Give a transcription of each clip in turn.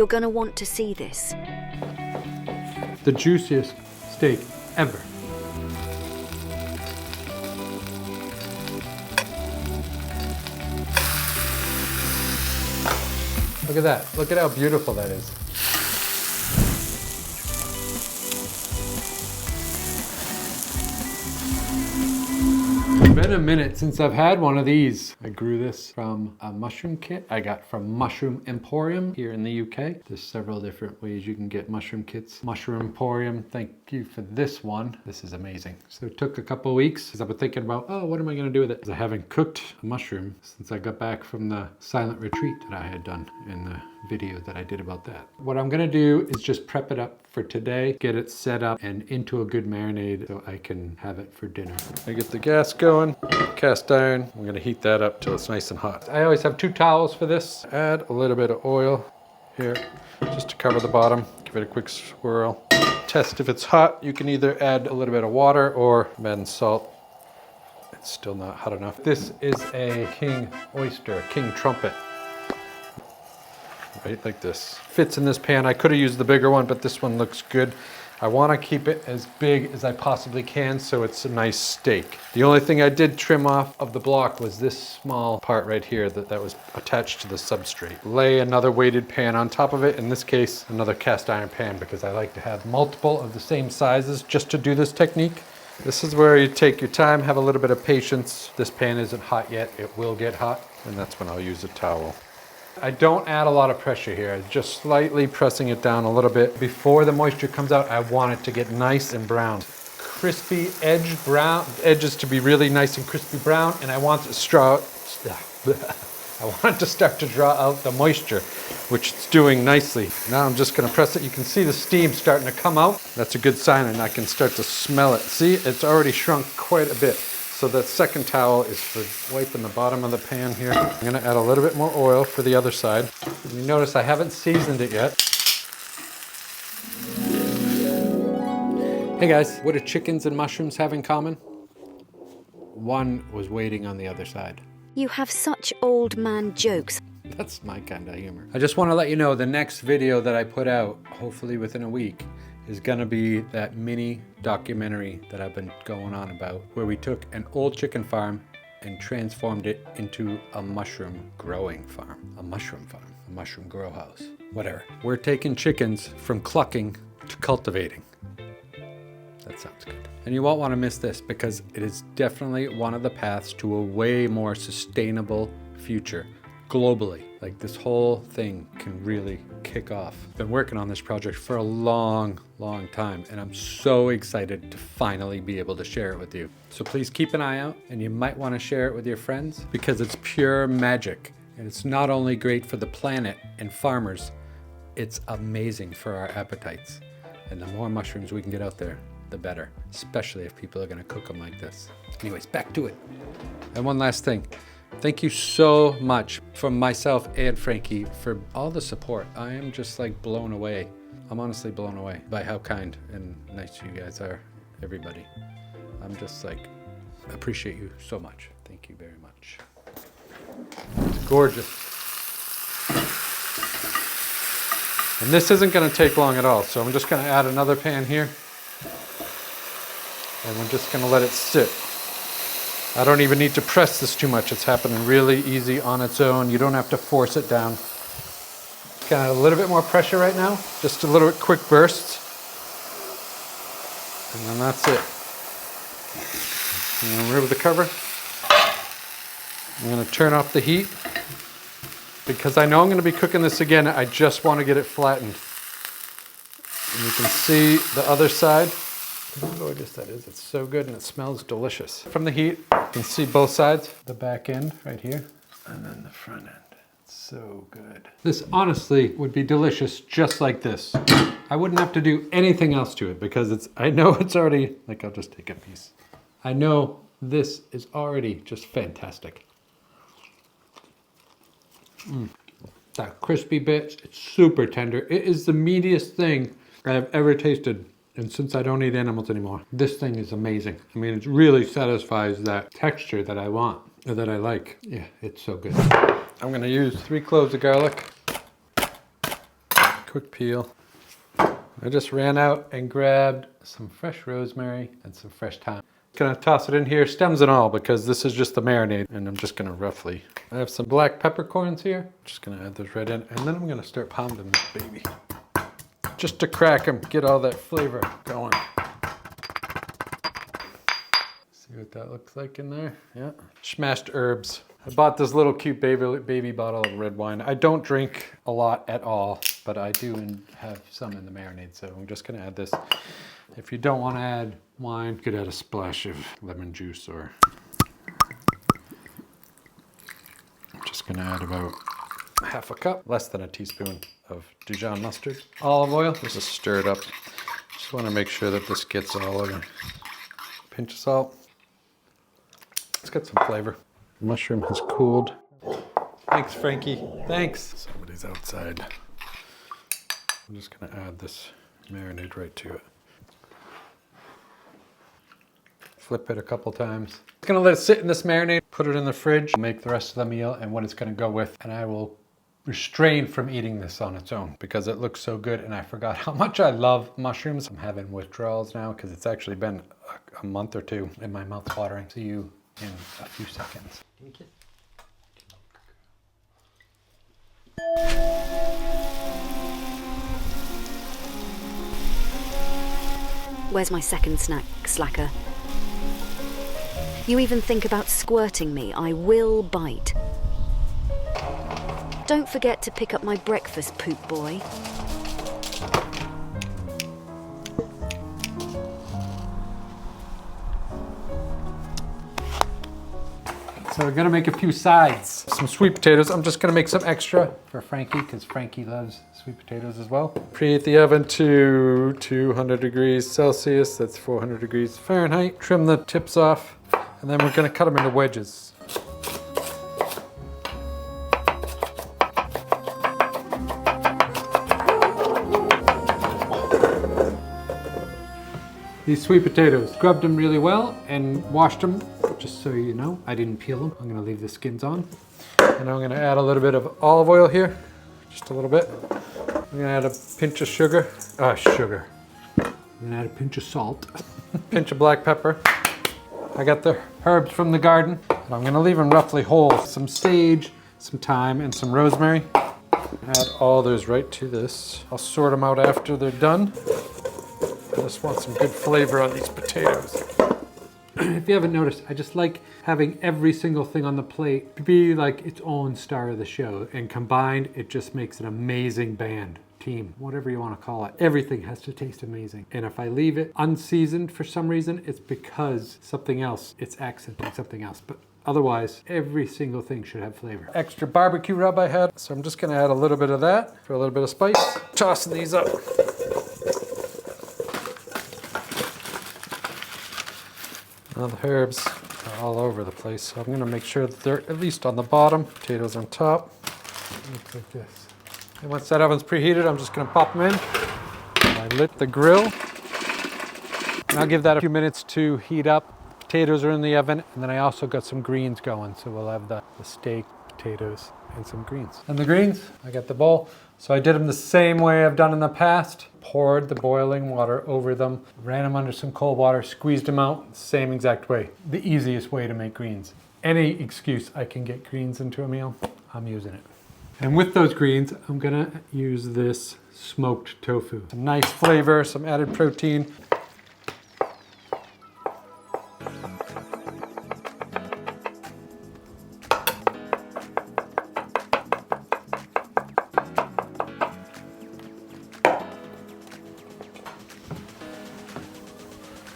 You're gonna want to see this. The juiciest steak ever. Look at that. Look at how beautiful that is. It's been a minute since I've had one of these. I grew this from a mushroom kit I got from Mushroom Emporium here in the UK. There's several different ways you can get mushroom kits. Mushroom Emporium, thank you for this one. This is amazing. So it took a couple of weeks because I've been thinking about, oh, what am I gonna do with it? I haven't cooked a mushroom since I got back from the silent retreat that I had done in the video that I did about that. What I'm gonna do is just prep it up for today, get it set up and into a good marinade so I can have it for dinner. I get the gas going, cast iron. I'm gonna heat that up till it's nice and hot. I always have 2 towels for this. Add a little bit of oil here just to cover the bottom. Give it a quick swirl. Test if it's hot. You can either add a little bit of water or add salt. It's still not hot enough. This is a king oyster, king trumpet. Right, like this. Fits in this pan. I could have used the bigger one, but this one looks good. I want to keep it as big as I possibly can so it's a nice steak. The only thing I did trim off of the block was this small part right here that was attached to the substrate. Lay another weighted pan on top of it. In this case, another cast iron pan because I like to have multiple of the same sizes just to do this technique. This is where you take your time, have a little bit of patience. This pan isn't hot yet. It will get hot, and that's when I'll use a towel. I don't add a lot of pressure here, just slightly pressing it down a little bit. Before the moisture comes out, I want it to get nice and brown. Crispy edges to be really nice and crispy brown, and I want it to start to draw out the moisture, which it's doing nicely. Now I'm just gonna press it. You can see the steam starting to come out. That's a good sign, and I can start to smell it. See, it's already shrunk quite a bit. So that second towel is for wiping the bottom of the pan here. I'm gonna add a little bit more oil for the other side. You notice I haven't seasoned it yet. Hey guys, what do chickens and mushrooms have in common? One was waiting on the other side. You have such old man jokes. That's my kind of humor. I just want to let you know the next video that I put out, hopefully within a week, is gonna be that mini documentary that I've been going on about, where we took an old chicken farm and transformed it into a mushroom growing farm, a mushroom grow house, whatever. We're taking chickens from clucking to cultivating. That sounds good. And you won't want to miss this because it is definitely one of the paths to a way more sustainable future globally. Like this whole thing can really kick off. Been working on this project for a long time, and I'm so excited to finally be able to share it with you. So please keep an eye out, and you might want to share it with your friends because it's pure magic. And it's not only great for the planet and farmers, it's amazing for our appetites. And the more mushrooms we can get out there, the better, especially if people are gonna cook them like this. Anyways, back to it. And one last thing. Thank you so much from myself and Frankie for all the support. I am just like blown away. I'm honestly blown away by how kind and nice you guys are, everybody. I'm just like, appreciate you so much. Thank you very much. It's gorgeous. And this isn't gonna take long at all, so I'm just gonna add another pan here. And we're just gonna let it sit. I don't even need to press this too much. It's happening really easy on its own. You don't have to force it down. Got a little bit more pressure right now. Just a little bit quick bursts. And then that's it. I'm gonna remove the cover. I'm gonna turn off the heat. Because I know I'm gonna be cooking this again, I just wanna get it flattened. And you can see the other side. How gorgeous that is. It's so good and it smells delicious. From the heat, you can see both sides. The back end right here, and then the front end. It's so good. This honestly would be delicious just like this. I wouldn't have to do anything else to it because I know it's already, like I'll just take a piece. I know this is already just fantastic. That crispy bits, it's super tender. It is the meatiest thing I have ever tasted. And since I don't eat animals anymore, this thing is amazing. I mean, it really satisfies that texture that I want, or that I like. Yeah, it's so good. I'm gonna use 3 cloves of garlic. quick peel. I just ran out and grabbed some fresh rosemary and some fresh thyme. Gonna toss it in here, stems and all, because this is just the marinade, and I'm just gonna roughly. I have some black peppercorns here. Just gonna add those right in, and then I'm gonna start pounding this baby. Just to crack them, get all that flavor going. See what that looks like in there? Yeah. Smashed herbs. I bought this little cute baby bottle of red wine. I don't drink a lot at all, but I do have some in the marinade, so I'm just gonna add this. If you don't want to add wine, you could add a splash of lemon juice, or I'm just gonna add about half a cup, less than a teaspoon of Dijon mustard. Olive oil, just stir it up. Just want to make sure that this gets all over. Pinch of salt. Let's get some flavor. The mushroom has cooled. Thanks, Frankie. Thanks. Somebody's outside. I'm just gonna add this marinade right to it. Flip it a couple times. I'm gonna let it sit in this marinade, put it in the fridge, make the rest of the meal and what it's gonna go with, and I will restrain from eating this on its own because it looks so good and I forgot how much I love mushrooms. I'm having withdrawals now because it's actually been a month or two and my mouth's watering. See you in a few seconds. Give me a kiss. Where's my second snack, slacker? You even think about squirting me, I will bite. Don't forget to pick up my breakfast, poop boy. So we're gonna make a few sides. Some sweet potatoes. I'm just gonna make some extra for Frankie because Frankie loves sweet potatoes as well. Preheat the oven to 200 degrees Celsius. That's 400 degrees Fahrenheit. Trim the tips off, and then we're gonna cut them into wedges. These sweet potatoes, scrubbed them really well and washed them. Just so you know, I didn't peel them. I'm gonna leave the skins on. And I'm gonna add a little bit of olive oil here, just a little bit. I'm gonna add a pinch of sugar. I'm gonna add a pinch of salt, pinch of black pepper. I got the herbs from the garden. And I'm gonna leave them roughly whole. Some sage, some thyme, and some rosemary. Add all those right to this. I'll sort them out after they're done. I just want some good flavor on these potatoes. If you haven't noticed, I just like having every single thing on the plate be like its own star of the show, and combined it just makes an amazing band, team, whatever you want to call it. Everything has to taste amazing. And if I leave it unseasoned for some reason, it's because something else, it's accenting something else. But otherwise, every single thing should have flavor. Extra barbecue rub I had, so I'm just gonna add a little bit of that for a little bit of spice. Tossing these up. Now the herbs are all over the place, so I'm going to make sure that they're at least on the bottom, potatoes on top. Look like this. And once that oven's preheated, I'm just going to pop them in. I lit the grill. And I'll give that a few minutes to heat up. Potatoes are in the oven, and then I also got some greens going, so we'll have the steak, potatoes, and some greens. And the greens, I got the bowl. So I did them the same way I've done in the past. Poured the boiling water over them, ran them under some cold water, squeezed them out, same exact way. The easiest way to make greens. Any excuse I can get greens into a meal, I'm using it. And with those greens, I'm gonna use this smoked tofu. Some nice flavor, some added protein.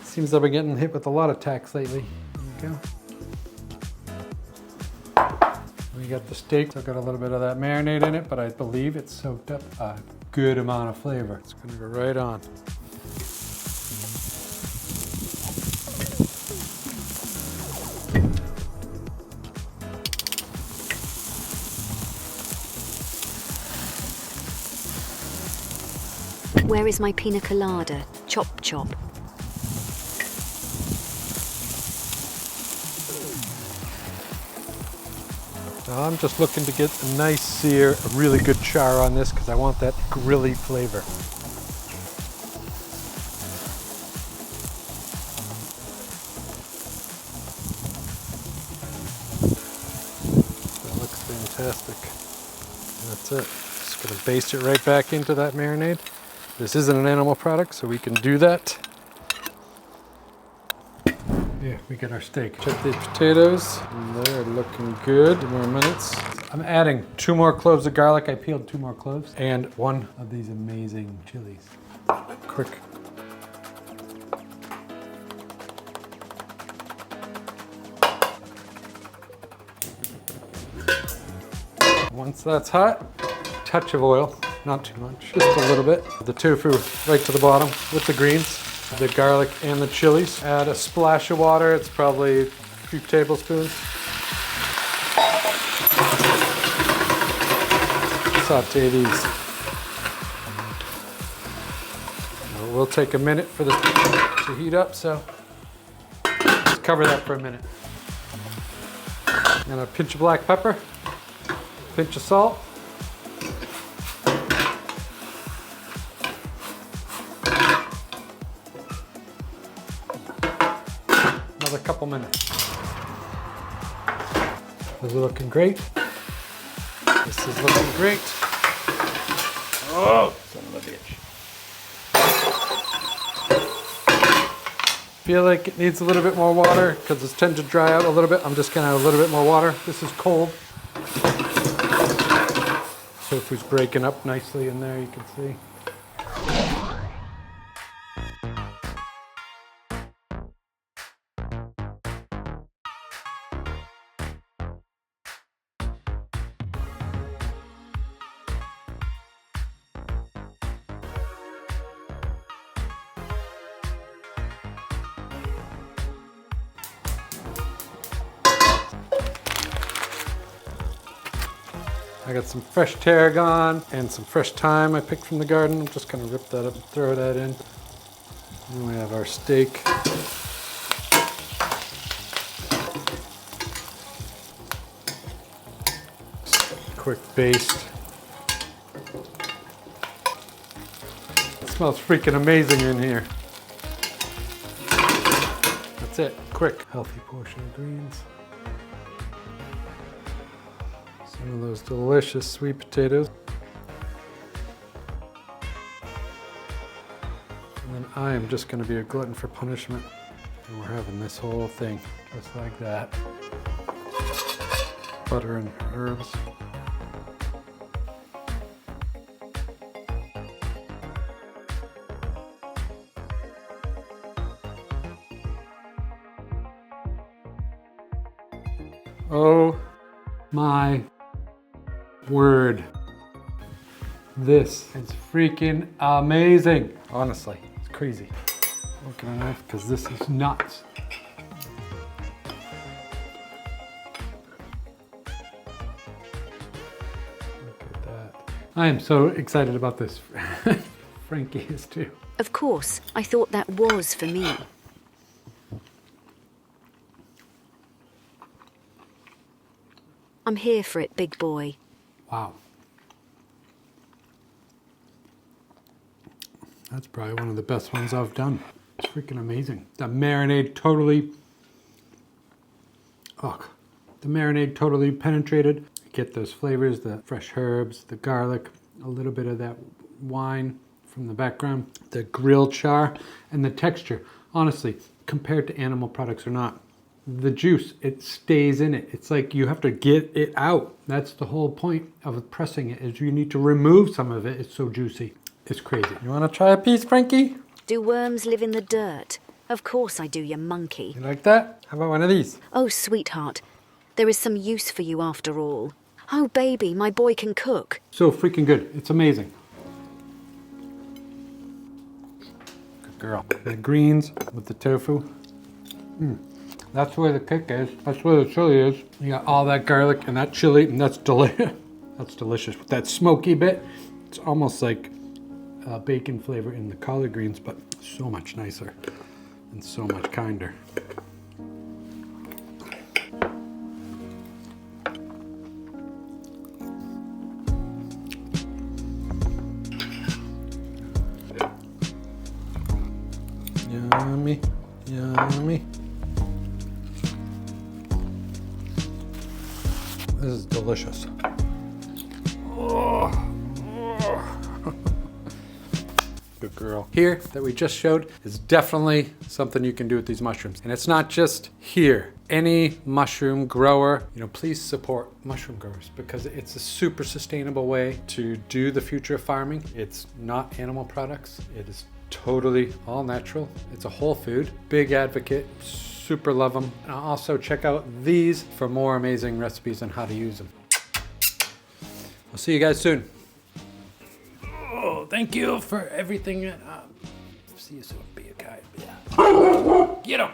Seems I've been getting hit with a lot of tax lately. There you go. We got the steak. I've got a little bit of that marinade in it, but I believe it's soaked up a good amount of flavor. It's gonna go right on. Where is my pina colada? Chop chop. Now I'm just looking to get a nice sear, a really good char on this because I want that grilly flavor. That looks fantastic. And that's it. Just gonna baste it right back into that marinade. This isn't an animal product, so we can do that. Yeah, we get our steak. Check the potatoes. They're looking good. 2 more minutes. I'm adding 2 more cloves of garlic. I peeled 2 more cloves. And 1 of these amazing chilies. Quick. Once that's hot, touch of oil. Not too much, just a little bit. The tofu right to the bottom with the greens, the garlic and the chilies. Add a splash of water. It's probably a few tablespoons. Saute these. Now, we'll take a minute for this to heat up, so just cover that for a minute. And a pinch of black pepper, pinch of salt. A couple minutes. Those are looking great. This is looking great. Oh, son of a bitch. Feel like it needs a little bit more water because it's tend to dry out a little bit. I'm just gonna add a little bit more water. This is cold. Tofu's breaking up nicely in there, you can see. I got some fresh tarragon and some fresh thyme I picked from the garden. I'm just gonna rip that up and throw that in. And we have our steak. Quick baste. It smells freaking amazing in here. That's it, quick. Healthy portion of greens. Some of those delicious sweet potatoes. And then I am just going to be a glutton for punishment. And we're having this whole thing just like that. Butter and herbs. Oh my word. This is freaking amazing. Honestly, it's crazy. Look at a knife because this is nuts. Look at that. I am so excited about this. Frankie is too. Of course, I thought that was for me. I'm here for it, big boy. Wow. That's probably one of the best ones I've done. It's freaking amazing. The marinade totally penetrated. You get those flavors, the fresh herbs, the garlic, a little bit of that wine from the background, the grill char, and the texture. Honestly, compared to animal products or not, the juice, it stays in it. It's like you have to get it out. That's the whole point of pressing it, is you need to remove some of it. It's so juicy. It's crazy. You want to try a piece, Frankie? Do worms live in the dirt? Of course I do, you monkey. You like that? How about one of these? Oh, sweetheart, there is some use for you after all. Oh, baby, my boy can cook. So freaking good. It's amazing. Good girl. The greens with the tofu. That's where the kick is. That's where the chili is. You got all that garlic and that chili, and that's delicious. That's delicious. With that smoky bit, it's almost like bacon flavor in the collard greens, but so much nicer and so much kinder. Yummy, yummy. This is delicious. Oh. Good girl. Here that we just showed is definitely something you can do with these mushrooms. And it's not just here. Any mushroom grower, please support mushroom growers because it's a super sustainable way to do the future of farming. It's not animal products. It is totally all natural. It's a whole food. Big advocate. Super love them. And also check out these for more amazing recipes on how to use them. I'll see you guys soon. Oh, thank you for everything. See you soon. Be a guy. Yeah. Get 'em.